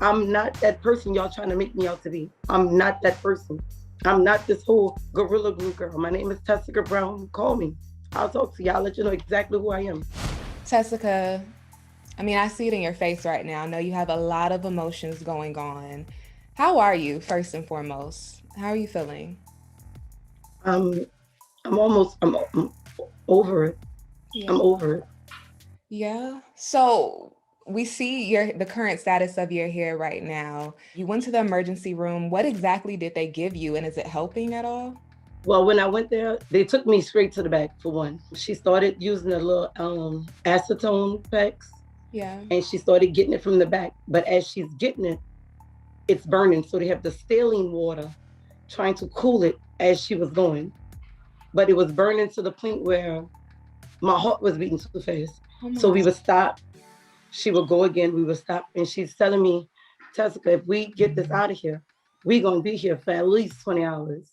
I'm not that person y'all trying to make me out to be. I'm not that person. I'm not this whole gorilla glue girl. My name is Tessica Brown. Call me. I'll talk to y'all. I'll let you know exactly who I am. Tessica, I mean, I see it in your face right now. I know you have a lot of emotions going on. How are you, first and foremost? How are you feeling? Um, I'm over it. Yeah. I'm over it. Yeah. So we see the current status of your hair right now. You went to the emergency room. What exactly did they give you, and is it helping at all? Well, when I went there, they took me straight to the back for one. She started using a little acetone packs Yeah. and she started getting it from the back. But as she's getting it, it's burning. So they have the saline water trying to cool it as she was going. But it was burning to the point where my heart was beating too fast. Oh my So we God. would stop. She would go again. We would stop. And she's telling me, Tessica, if we get this out of here, we're going to be here for at least 20 hours.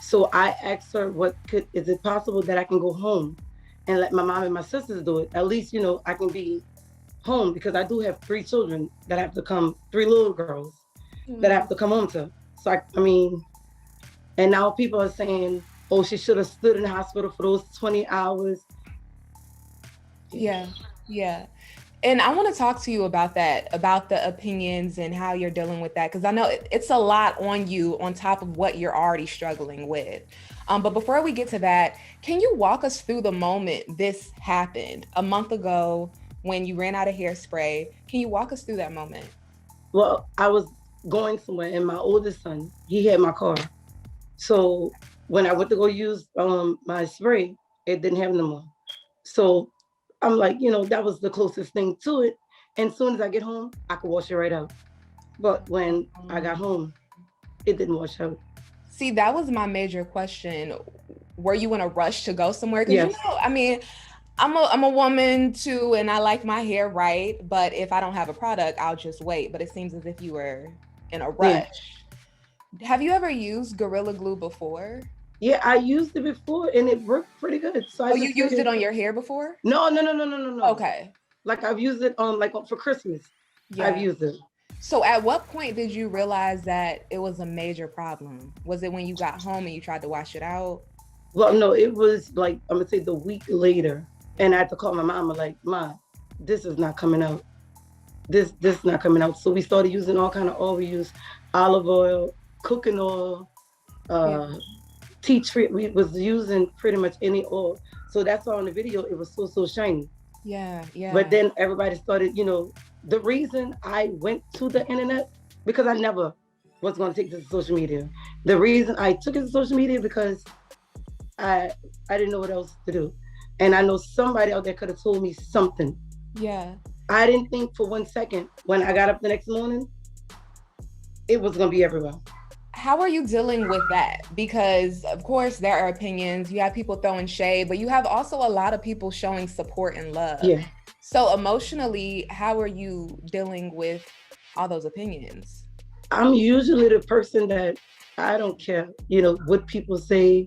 So I asked her, is it possible that I can go home and let my mom and my sisters do it? At least, I can be home because I do have 3 children that have to come, 3 little girls that I have Mm. to come home to. So, I mean, and now people are saying, oh, she should have stood in the hospital for those 20 hours. Yeah. Yeah. Yeah. And I want to talk to you about that, about the opinions and how you're dealing with that, because I know it's a lot on you on top of what you're already struggling with. But before we get to that, can you walk us through the moment this happened a month ago when you ran out of hairspray? Can you walk us through that moment? Well, I was going somewhere and my oldest son, he had my car. So when I went to go use my spray, it didn't have no more. So I'm like, that was the closest thing to it. And as soon as I get home, I could wash it right out. But when I got Um, home, it didn't wash out. See, that was my major question. Were you in a rush to go somewhere? Because Yes. I mean, I'm a woman too, and I like my hair right. But if I don't have a product, I'll just wait. But it seems as if you were in a Yeah. rush. Have you ever used Gorilla Glue before? Yeah, I used it before and it worked pretty good. So I Oh, you just used it figured, on your hair before? no, no, no, no, no, no, no. Okay. Like I've used it for Christmas. I've Yeah. used it. So at what point did you realize that it was a major problem? Was it when you got home and you tried to wash it out? Well, no, it was like I'm gonna say the week later, and I had to call my mom. I'm like, Ma, this is not coming out. This is not coming out. So we started using all kind of oil. We used olive oil, cooking oil, Yeah. uh, tea tree. We was using pretty much any oil. So that's why on the video it was so shiny. Yeah. But Yeah. then everybody started, the reason I went to the internet because I never was going to take this to social media. The reason I took it to social media because I I didn't know what else to do. And I know somebody out there could have told me something. Yeah. I didn't think for 1 second when I got up the next morning, it was going to be everywhere. How are you dealing with that? Because of course there are opinions, you have people throwing shade, but you have also a lot of people showing support and love. Yeah. So emotionally, how are you dealing with all those opinions? I'm usually the person that I don't care, what people say.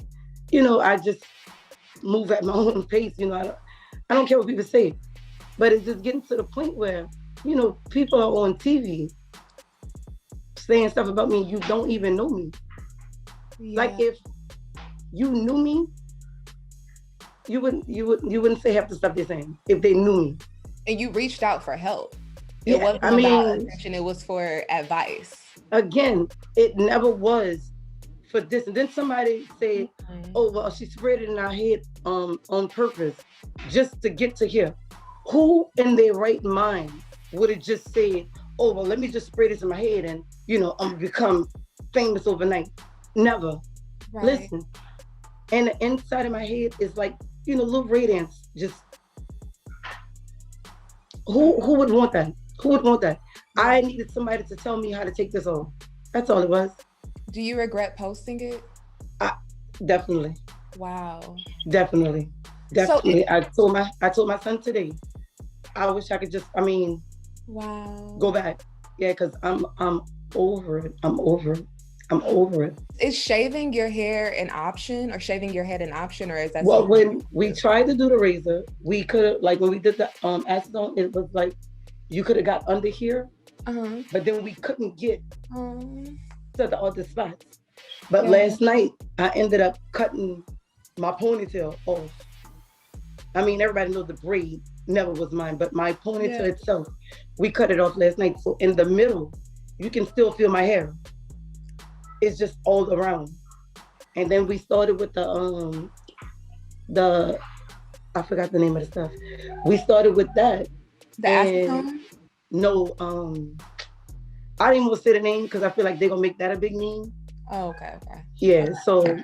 I just move at my own pace. I don't care what people say. But it's just getting to the point where, people are on TV saying stuff about me, you don't even know me. Like Yeah. if you knew me, you wouldn't say half the stuff they're saying if they knew me. And you reached out for help. It Yeah, wasn't I about mean, attention, it was for advice. again, it never was for this. And then somebody said, Mhm. "Oh well, she sprayed it in our head on purpose just to get to here." Who in their right mind would have just said, "Oh well, let me just spray this in my head and I'm gonna become famous overnight"? Never. Right. Listen, and the inside of my head is like little radiance. Just who would want that? Who would want that? Yeah. I needed somebody to tell me how to take this off. That's all it was. Do you regret posting it? I, definitely, Wow. definitely, So definitely. I told my son today. I wish I could just. I mean, wow. go back. Yeah, because I'm over it. I'm over it. I'm over it. Is shaving your hair an option, or shaving your head an option, or is that Well, something when you we do? tried to do the razor, we could have like when we did the acetone, it was like you could have got under here Uh-huh. but then we couldn't get Um, to the other spots. But yeah. last night I ended up cutting my ponytail off. I mean, everybody knows the braid never was mine, but my ponytail Yeah. itself, we cut it off last night. So in the middle, you can still feel my hair. It's just all around. And then we started with the I forgot the name of the stuff. We started with that, The and acetone? no, I didn't even say the name because I feel like they're gonna make that a big name. Oh, okay, okay. Yeah, so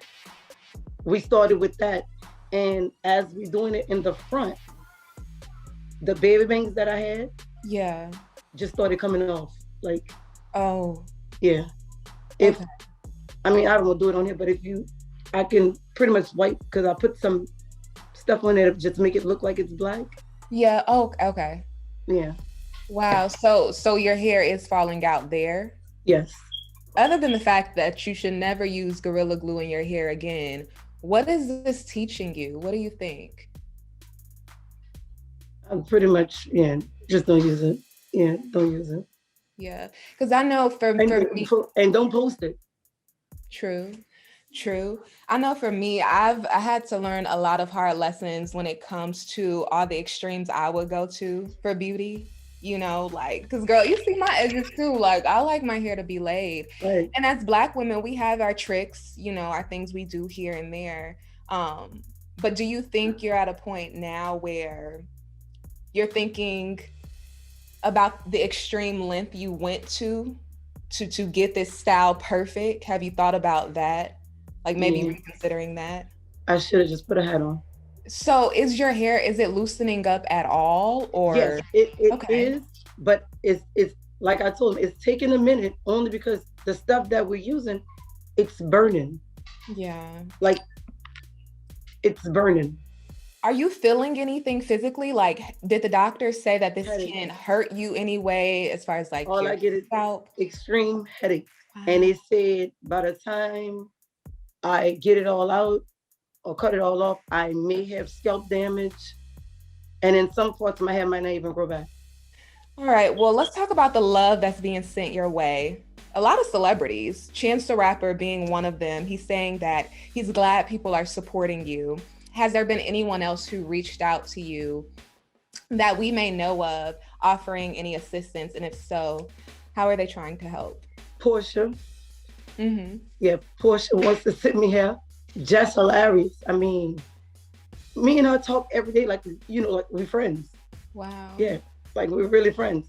we started with that, and as we doing it in the front, the baby bangs that I had Yeah. just started coming off. Like, Oh, yeah, if okay. I mean I don't want to do it on here, but if you, I can pretty much wipe because I put some stuff on it just to make it look like it's black. Yeah. Oh, okay. Yeah. Wow. So your hair is falling out there. Yes. Other than the fact that you should never use Gorilla Glue in your hair again, what is this teaching you? What do you think? I'm pretty much, yeah, just don't use it. Yeah, don't use it. Yeah, because I know And for me, and don't post it. true, true. I know for me, I had to learn a lot of hard lessons when it comes to all the extremes I would go to for beauty. You know, like, because girl, you see my edges too. Like, I like my hair to be laid. Right. And as Black women, we have our tricks, you know, our things we do here and there. But do you think you're at a point now where you're thinking about the extreme length you went to get this style perfect? Have you thought about that? Like maybe Yeah. reconsidering that? I should have just put a hat on. So is your hair, is it loosening up at all Yes, or it okay. is, but it's like I told him, it's taking a minute only because the stuff that we're using, it's burning. Yeah. Like it's burning. Are you feeling anything physically? Like, did the doctor say that this Headache. can hurt you anyway, as far as like All your I get is scalp? extreme headache. And Wow. they said by the time I get it all out or cut it all off, I may have scalp damage. And in some parts of my hair might not even grow back. All right. Well, let's talk about the love that's being sent your way. A lot of celebrities, Chance the Rapper being one of them, he's saying that he's glad people are supporting you. Has there been anyone else who reached out to you that we may know of offering any assistance? And if so, how are they trying to help? Portia, Mm-hmm. yeah, Portia wants to sit me here. Just hilarious. I mean, me and her talk every day, like like we're friends. Wow. Yeah, like we're really friends.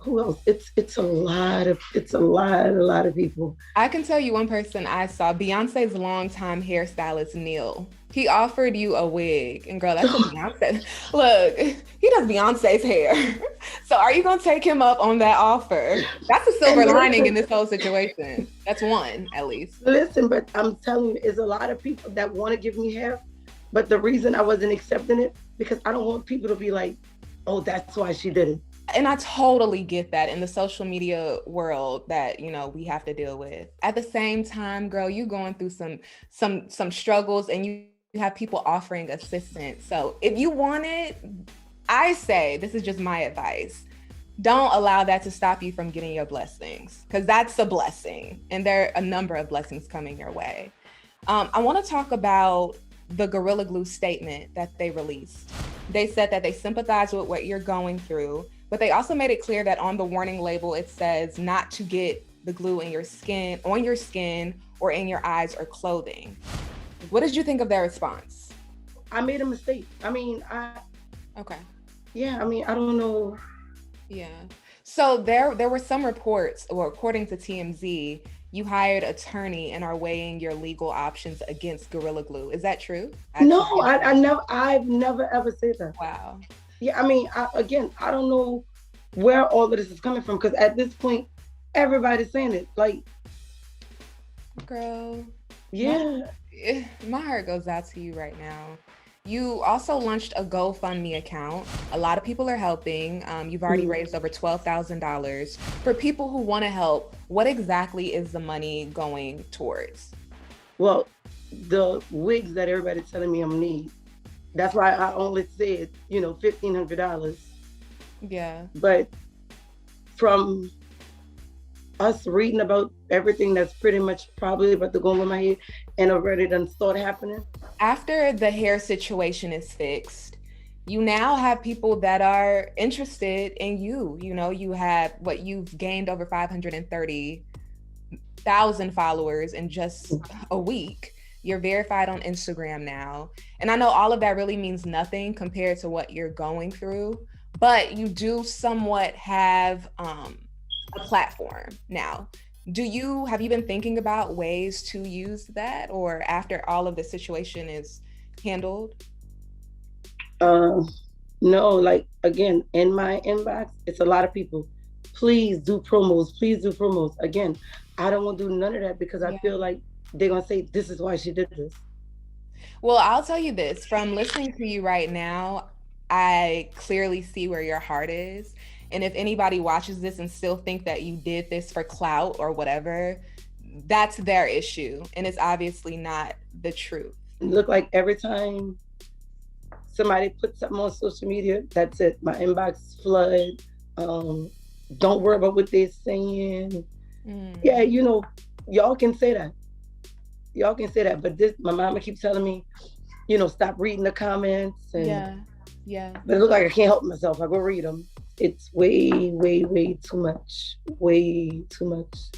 Who else? It's a lot of people. I can tell you one person I saw, Beyonce's longtime hairstylist, Neil. He offered you a wig. And girl, that's a Beyonce. Look, he does Beyonce's hair. So are you going to take him up on that offer? That's a silver And lining listen, in this whole situation. That's one, at least. listen, but I'm telling you, there's a lot of people that want to give me hair, but the reason I wasn't accepting it because I don't want people to be like, oh, that's why she did it. And I totally get that in the social media world that, you know, we have to deal with. At the same time, girl, you going through some struggles and you have people offering assistance. So if you want it, I say, this is just my advice. Don't allow that to stop you from getting your blessings, because that's a blessing. And there are a number of blessings coming your way. I want to talk about the Gorilla Glue statement that they released. They said that they sympathize with what you're going through, but they also made it clear that on the warning label, it says not to get the glue in your skin, on your skin, or in your eyes or clothing. What did you think of their response? I made a mistake. Okay. Yeah, I mean, I don't know. Yeah. So there were some reports, or according to TMZ, you hired an attorney and are weighing your legal options against Gorilla Glue. Is that true? No, I've never ever said that. Wow. Yeah, I mean, I don't know where all of this is coming from because at this point, everybody's saying it. Like, girl, yeah, my heart goes out to you right now. You also launched a GoFundMe account. A lot of people are helping. You've already raised over $12,000. For people who want to help, what exactly is the money going towards? well, the wigs that everybody's telling me I'm gonna need. That's why I only said, $1,500. Yeah. But from us reading about everything that's pretty much probably about to go over my head and already done start happening. After the hair situation is fixed, you now have people that are interested in you. You know, you have what you've gained over 530,000 followers in just a week. You're verified on Instagram now. And I know all of that really means nothing compared to what you're going through, but you do somewhat have a platform now. Have you been thinking about ways to use that, or after all of the situation is handled? Um, no, like again, in my inbox, it's a lot of people. Please do promos. Please do promos. Again, I don't want to do none of that because I Yeah. feel like they're gonna say this is why she did this. Well, I'll tell you this, from listening to you right now, I clearly see where your heart is. And if anybody watches this and still think that you did this for clout or whatever, that's their issue. And it's obviously not the truth. Look like every time somebody puts something on social media, that's it. My inbox flood. Um, don't worry about what they're saying. Yeah, Mm. you know, y'all can say that. Y'all can say that. But this, my mama keeps telling me, stop reading the comments. And Yeah. Yeah. but it looks like I can't help myself. I go read them. It's way, way, way too much. Way too much.